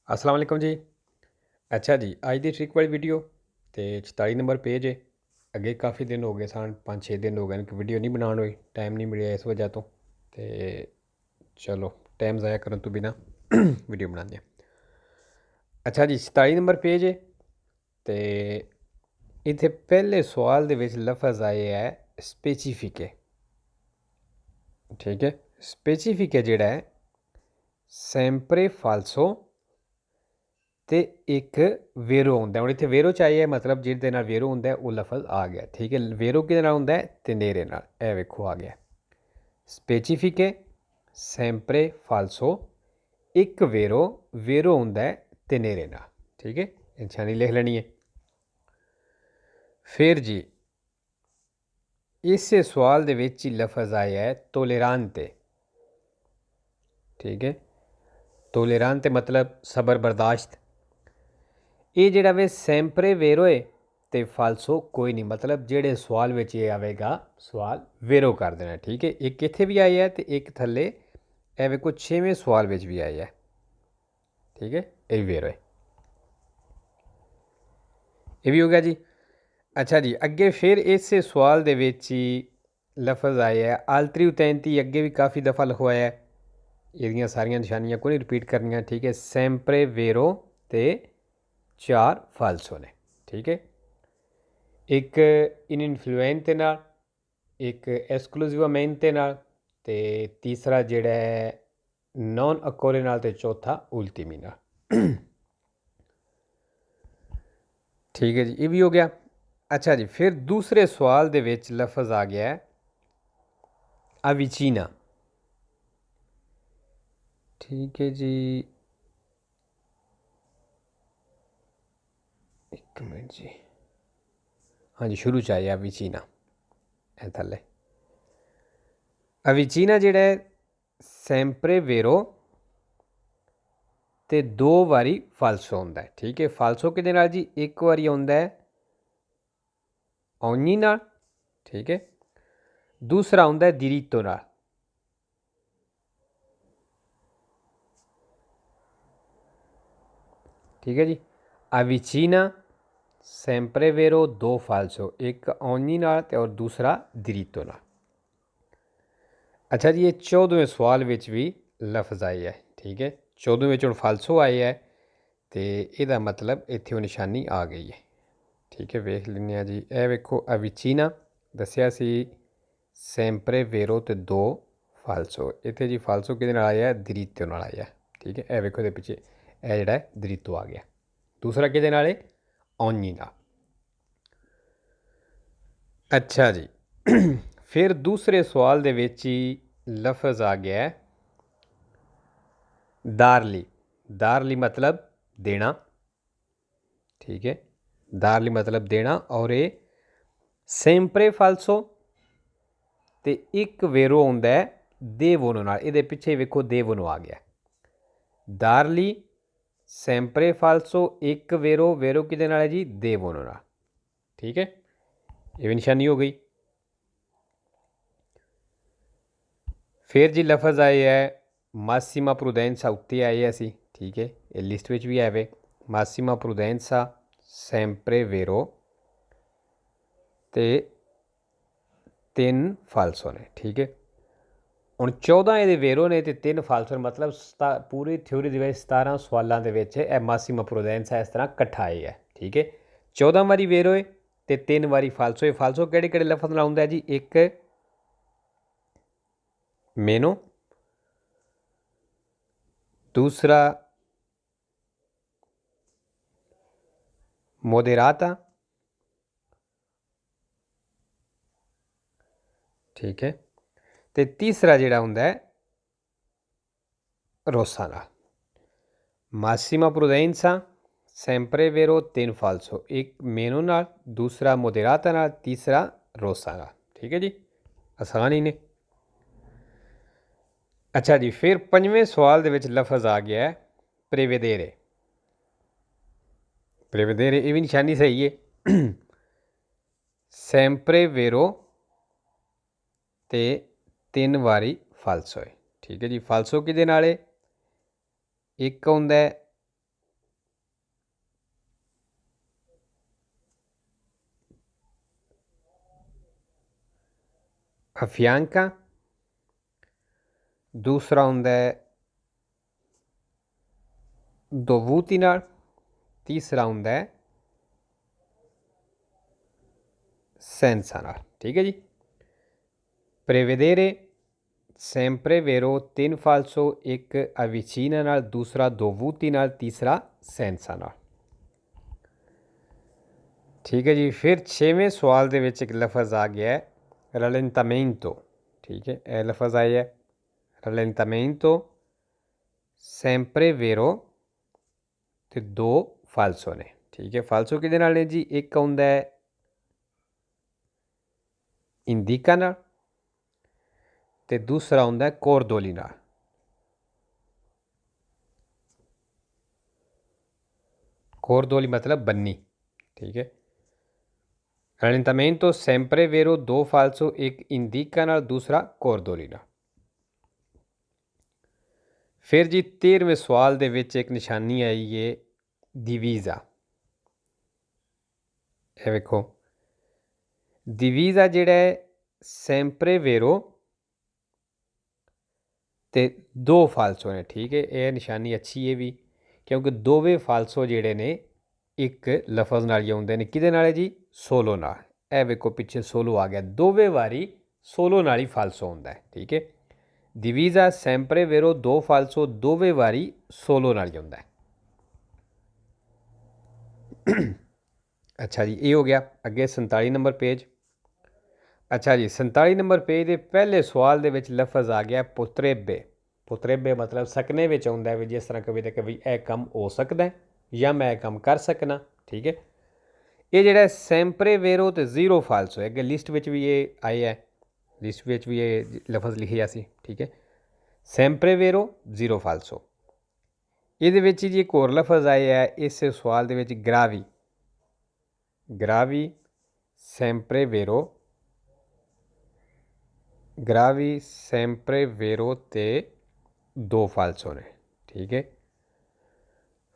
अस्सलाम वालेकुम जी। अच्छा जी, अज दी ट्रिक वाली वीडियो ते 44 नंबर पेज है। अगे काफ़ी दिन हो गए सन, 5-6 दिन हो गए कि वीडियो नहीं बनाने हुई, टाइम नहीं मिले इस वजह तो। ते चलो टाइम ज़ाया करन तो बिना वीडियो बनाते हैं। अच्छा जी, 47 नंबर पेज है ते इत्थे पहले सवाल दे विच लफज आए है स्पेसिफिक है। ठीक है, स्पेसिफिक है जेड़ा है sempre falso ਤੇ ਇੱਕ ਵੇਰੋ ਹੁੰਦਾ। ਹੁਣ ਇੱਥੇ ਵੇਰੋ ਚਾਹੀਏ ਮਤਲਬ ਜਿਹਦੇ ਨਾਲ ਵੇਰੋ ਹੁੰਦਾ ਉਹ ਲਫ਼ਜ਼ ਆ ਗਿਆ। ਠੀਕ ਹੈ, ਵੇਰੋ ਕਿਹਦੇ ਨਾਲ ਹੁੰਦਾ ਤੇ ਨੇਰੇ ਨਾਲ। ਇਹ ਵੇਖੋ ਆ ਗਿਆ ਸਪੈਸੀਫਿਕ ਸੈਂਪਰੇ ਫਾਲਸੋ ਇੱਕ ਵੇਰੋ ਵੇਰੋ ਹੁੰਦਾ ਤੇ ਨੇਰੇ ਨਾਲ। ਠੀਕ ਹੈ, ਨਿਸ਼ਾਨੀ ਲਿਖ ਲੈਣੀ ਹੈ। ਫਿਰ ਜੀ ਇਸੇ ਸਵਾਲ ਦੇ ਵਿੱਚ ਹੀ ਲਫ਼ਜ਼ ਆਇਆ ਹੈ ਤੋਲੇਰਾਂਤੇ। ਠੀਕ ਹੈ, ਤੋਲੇਰਾਂਤੇ ਮਤਲਬ ਸਬਰ ਬਰਦਾਸ਼ਤ। ਇਹ ਜਿਹੜਾ ਵੇ ਸੈਂਪਰੇ ਵੇਰੋ ਹੈ ਤੇ ਫਾਲਸੋ ਕੋਈ ਨਹੀਂ, ਮਤਲਬ ਜਿਹੜੇ ਸਵਾਲ ਵਿੱਚ ਇਹ ਆਵੇਗਾ ਸਵਾਲ ਵੇਰੋ ਕਰ ਦੇਣਾ। ਠੀਕ ਹੈ, ਇੱਕ ਇੱਥੇ ਵੀ ਆਇਆ ਹੈ ਤੇ ਇੱਕ ਥੱਲੇ ਇਹ ਵੇਖੋ 6ਵੇਂ ਸਵਾਲ ਵਿੱਚ ਵੀ ਆਇਆ ਹੈ। ਠੀਕ ਹੈ, ਇਹ ਵੇਰੋ ਹੈ, ਇਹ ਵੀ ਹੋ ਗਿਆ ਜੀ। ਅੱਛਾ ਜੀ, ਅੱਗੇ ਫਿਰ ਇਸੇ ਸਵਾਲ ਦੇ ਵਿੱਚ ਹੀ ਲਫ਼ਜ਼ ਆਇਆ ਹੈ ਆਲਤਰੀ ਉਤੈਂਤੀ। ਅੱਗੇ ਵੀ ਕਾਫੀ ਦਫਾ ਲਿਖਵਾਇਆ ਹੈ, ਇਹਦੀਆਂ ਸਾਰੀਆਂ ਨਿਸ਼ਾਨੀਆਂ ਕੋਈ ਨਹੀਂ ਰਿਪੀਟ ਕਰਨੀਆਂ। ਠੀਕ ਹੈ, ਸੈਂਪਰੇ ਵੇਰੋ ਤੇ 4 ਫਾਲਸੋ ਨੇ। ਠੀਕ ਹੈ, ਇੱਕ ਇਨਫਲੂਐਂਤੇ ਨਾਲ, ਇੱਕ ਐਕਸਕਲੂਸਿਵਾਮੈਂਤੇ ਨਾਲ, ਤੇ ਤੀਸਰਾ ਜਿਹੜਾ ਹੈ ਨੌਨ ਅਕੋਰੇ ਨਾਲ, ਤੇ ਚੌਥਾ ਉਲਟੀਮੀ ਨਾਲ। ਠੀਕ ਹੈ ਜੀ, ਇਹ ਵੀ ਹੋ ਗਿਆ। ਅੱਛਾ ਜੀ, ਫਿਰ ਦੂਸਰੇ ਸਵਾਲ ਦੇ ਵਿੱਚ ਲਫ਼ਜ਼ ਆ ਗਿਆ ਹੈ ਅਵਿਚੀਨਾ। ਠੀਕ ਹੈ ਜੀ, ਇੱਕ ਮਿੰਟ ਜੀ। हाँ जी, शुरू च आया अविचीना ए थले। अविचीना जेड़ा है सैंपरे वेरो ते 2 वारी फालसो होंदा है। ठीक है, फालसो किहदे नाल जी? एक वारी आउंदा है औनी नाल। ठीक है, दूसरा आउंदा है दिरीतो नाल। ठीक है जी, अविचीना सैंपरे वेरो 2 फालसो, एक औनी नाल ते और दूसरा दिरीतो नाल। अच्छा जी, ये 14वें सवाल विच भी लफ्ज़ आए है। ठीक है, 14वें विच हुण फालसो आए है तो यदा मतलब इत्थे निशानी आ गई है। ठीक है, वेख लें जी। ए वेखो अविचीना दसिया सी सैंपरे वेरो तो 2 फालसो। इत्थे जी फालसो किहदे नाल आया? दिरीतो नाल आया। ठीक है, ए वेखो दे पिछे ए जिहड़ा है दिरीतो आ गया। दूसरा किहदे नाल है? औनी नाल। अच्छा जी, फिर दूसरे सवाल दे विच ही लफ्ज़ आ गया है दारली। दारली मतलब देना। ठीक है, दारली मतलब देना। और ये सैंपरे फालसो ते एक वेरो आउंदा है देवोनो नाल। इहदे पिछे वेखो देवोनो आ गया। दारली सैंपरे फालसो एक वेरो, वेरो किहदे नाल है जी? देवोनो नाल। ठीक है, ये भी निशानी हो गई। फिर जी लफ्ज़ आए है मासीमा प्रुडेंसा। उत्ते आए असी। ठीक है, ये लिस्ट में भी आए मासीमा प्रुडेंसा सैंपरे वेरो ते 3 फालसो ने। ठीक है, हुण 14 ये वेरो ने ते 3 फालसो ने, मतलब पूरी थ्योरी दे 17 सवालों के मासीमा प्रुडेंसा इस तरह कट्ठा आए है। ठीक है, 14 वारी वेरो है तो 3 वारी फालसो है। फालसो किहड़े किहड़े लफ्ज़ नाल आउंदा है जी? एक मेनो, दूसरा मोदेराता। ठीक है, तो तीसरा जिहड़ा हुंदा है रोसा नाल। मासीमा प्रुडेंसा सैंपरे वेरो 3 फालसो, एक मेनो नाल, दूसरा मोदेराता नाल, तीसरा रोसा नाल। ठीक है जी, आसान ही ने। अच्छा जी, फिर 5वें सवाल दे विच लफ्ज़ आ गया है प्रेवेदेरे। प्रेवेदेरे ये भी निशानी सही है। सैंपरे वेरो ते 3 वारी फालसो है। ठीक है जी, फालसो किहदे नाल है? एक आउंदा है अफियांका, दूसरा हुंदा है दोवुती नाल, तीसरा हुंदा है सेंसा नाल। ठीक है जी। प्रेवेदेरे, sempre vero, 3 falso, एक avvicina नाल, दूसरा दोवुती नाल, तीसरा सेंसा नाल। ठीक है जी। फिर 6वें सवाल दे विच एक लफज आ गया है रलेंटामेंटो। ठीक है, यह लफज आया है रलेंटामेंटो, sempre vero ते 2 फालसो ने। ठीक है, फालसो किहदे नाल ने जी? एक हुंदा है इंडिका नाल ते दूसरा हुंदा है कोरदोली नाल। कोरदोली मतलब बन्नी। ठीक है, रलेंटामेंटो, sempre vero, 2 फालसो, एक इंडिका नाल, दूसरा कोरदोली नाल। फिर जी 13वें सवाल दे विच एक निशानी आई है डिवीज़ा। ये वेखो, डिवीज़ा जिहड़ा है sempre vero ते 2 फालसो ने। ठीक है, यह निशानी अच्छी है भी, क्योंकि दोवें फालसो जिहड़े ने एक लफज नाल ही आउंदे ने। किहदे नाल जी? सोलो नाल। यह वेखो पिछे सोलो आ गया, दोवें वारी सोलो नाल ही फालसो हुंदा है। ठीक है, डिवीज़ा sempre vero, 2 फालसो, दोवें वारी सोलो नाल ही हुंदा है। अच्छा जी, ये हो गया। अगे 47 नंबर पेज। अच्छा जी, 47 नंबर पेज के पहले सवाल दे विच लफज आ गया पोत्रेबे। पोत्रेबे मतलब सकने विच आउंदा है, जिस तरह कभी कि भी यह काम हो सकता है या मैं काम कर सकना। ठीक है, ये जिहड़ा sempre vero ते 0 फालसो है, अगे लिस्ट विच भी ये आया है, लिस्ट विच भी ये लफज लिखिया सी। ठीक है, sempre vero 0 फालसो। ਇਹਦੇ ਵਿੱਚ ਜੀ एक होर लफज आया है इस सवाल दे विच ग्रावी। ग्रावी sempre vero, ग्रावी sempre vero ते 2 फालसो ने। ठीक है,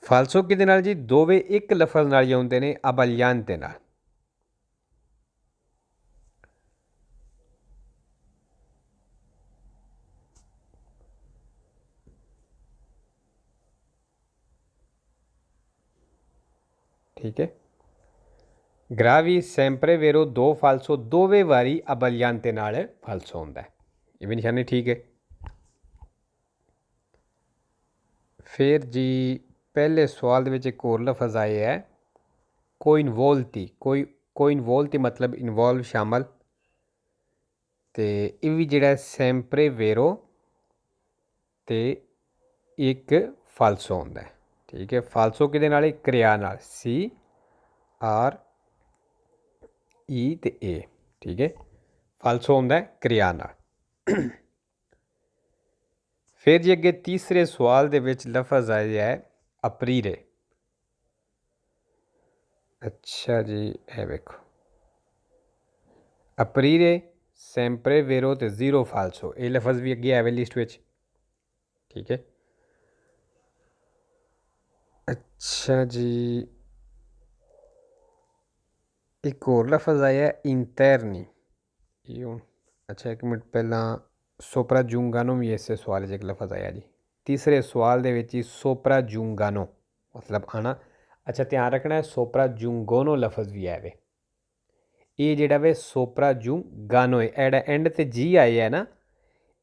फालसो किहदे नाल जी? दोवें एक लफज नाल ही आउंदे ने, अबालियांते नाल। ठीक है, ग्रावी sempre vero 2 फालसो, दोवें वारी अबालियांते नाल फालसो हुंदा है। ये भी निशानी ठीक है। फिर जी पहले सवाल दे विच एक होर लफज आया है कोइनवोल्टी। कोइनवोल्टी मतलब इनवॉल्व, शामल। तो ये भी जिहड़ा sempre vero ते एक फालसो हुंदा है। ठीक है, फालसो किहदे नाल? क्रिया नाल, CRE ते A। ठीक है, फालसो हुंदा है क्रिया नाल। फिर जी अगे तीसरे सवाल दे विच लफज आया है अपरीरे। अच्छा जी, है वेखो, अपरीरे sempre vero ते 0 फालसो। ये लफज भी अगे आवे लिस्ट विच। ठीक है, अच्छा जी, एक होर लफज आया है इंटरनी। अच्छा एक मिनट पहला सोपरा जूंगानो भी इस सवाल एक लफज आया जी। तीसरे सवाल दे विच सोपरा जूंगानो मतलब आना। अच्छा ध्यान रखना है, सोपरा जूंगोनो लफज भी है वे। ये जिहड़ा वे सोपरा जूंगानो है, एड़ा एंड ते जी आया है ना,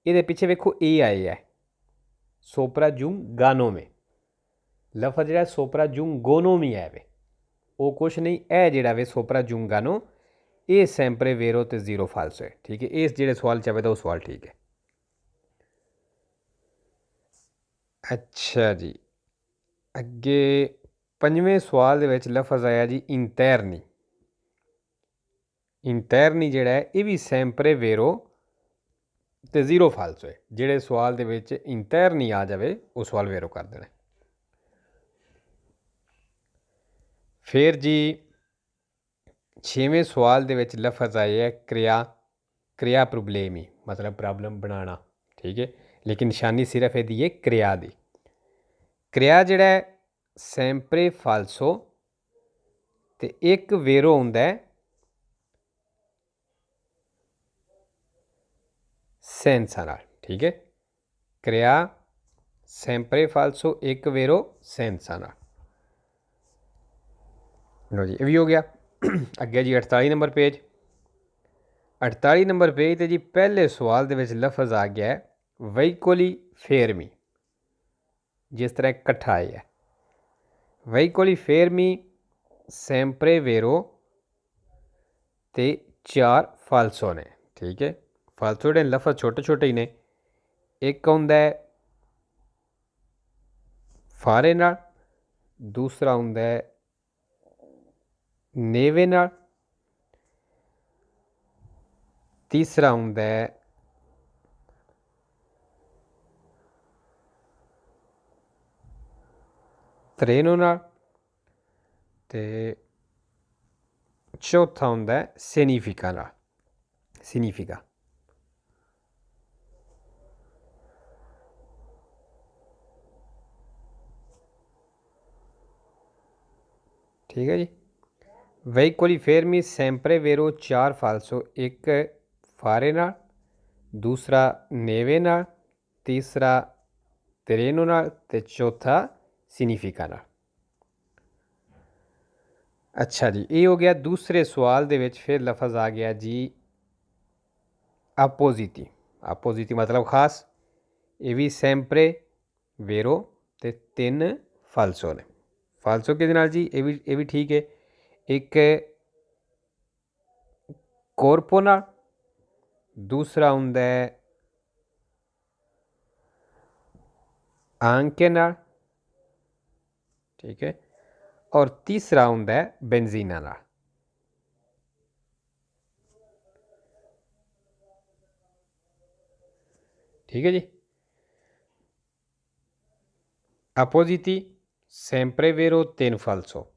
ये पिछे वेखो ए आया है सोपरा जूंगानो में। लफज जिहड़ा सोपरा जूंगोनो में है वे, वो कुछ नहीं, है जिहड़ा वे सोपरा जूंगानो, ये sempre vero ते 0 फालसो है। ठीक है, इस जिहड़े सवाल चाहे वो सवाल ठीक है। अच्छा जी, अगे 5वें सवाल दे विच लफज आया जी इंटरनी। इंटरनी जिहड़ा है ये भी sempre vero ते 0 फालसो है। जिहड़े सवाल दे विच इंटरनी आ जाए वो सवाल वेरो कर देना। फिर जी 6वें सवाल दे विच लफज आया है क्रिया। क्रिया प्रॉब्लमी मतलब प्रॉब्लम बनाना। ठीक है, लेकिन निशानी सिर्फ यदी है क्रिया दी। क्रिया जिहड़ा है sempre फालसो ते एक वेरो हुंदा है senza नाल, ठीक है। क्रिया sempre falso एक वेरो senza नाल। लो जी ये भी हो गया। अगे जी 48 नंबर पेज। 48 नंबर पेज ते जी पहले सवाल दे विच लफज आ गया है veicoli fermi, जिस तरह कट्ठा है veicoli fermi sempre vero ते 4 फालसो ने, ठीक है। फालसो जेह्ड़े लफज छोटे छोटे ही ने। एक होंदा है फारे नाल, दूसरा होंदा है नेवे नाल, तीसरा होंदा है त्रेनो नाल ते चौथा होंदा है सिग्निफिका नाल, सिग्निफिका। ठीक है जी। veicoli fermi sempre vero 4 फालसो, एक फारे नाल, दूसरा नेवे नाल, तीसरा त्रेनो नाल ते चौथा सिग्निफिका नाल। अच्छा जी, ये हो गया दूसरे सवाल दे विच। फिर लफज आ गया जी अपोजिटी। अपोजिटी मतलब खास। ये भी सैंपरे वेरो ते 3 फालसो ने। फालसो किहदे नाल जी, ये भी ठीक है। एक कोरपो नाल, दूसरा हुंदा है आंके नाल, ठीक है, और तीसरा हुंदा है बेंजीना नाल। ठीक है जी। अपोजिटी sempre vero 3 फालसो,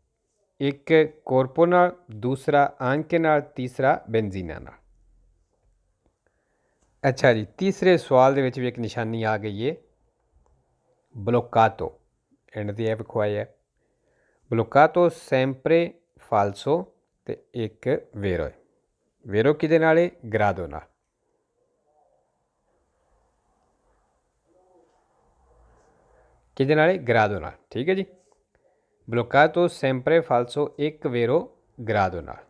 एक कोरपो नाल, दूसरा आंके नाल, तीसरा बेंजीना नाल। अच्छा जी, तीसरे सवाल दे विच भी एक निशानी आ गई है ब्लोकातो। एंड दी ऐप खुआई है ब्लोकातो sempre फालसो ते एक वेरो है। वेरो किहदे नाल है? ग्रादो नाल। किहदे नाल? ग्रादो नाल। ठीक है जी। ब्लोकातो sempre फालसो एक वेरो ग्रादो नाल।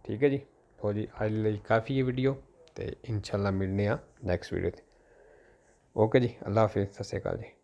ठीक है जी। तो जी अज लई काफ़ी है वीडियो, तो इंशाल्लाह मिलने नैक्सट वीडियो। ओके जी, अल्लाह हाफिज़, सत श्री अकाल जी।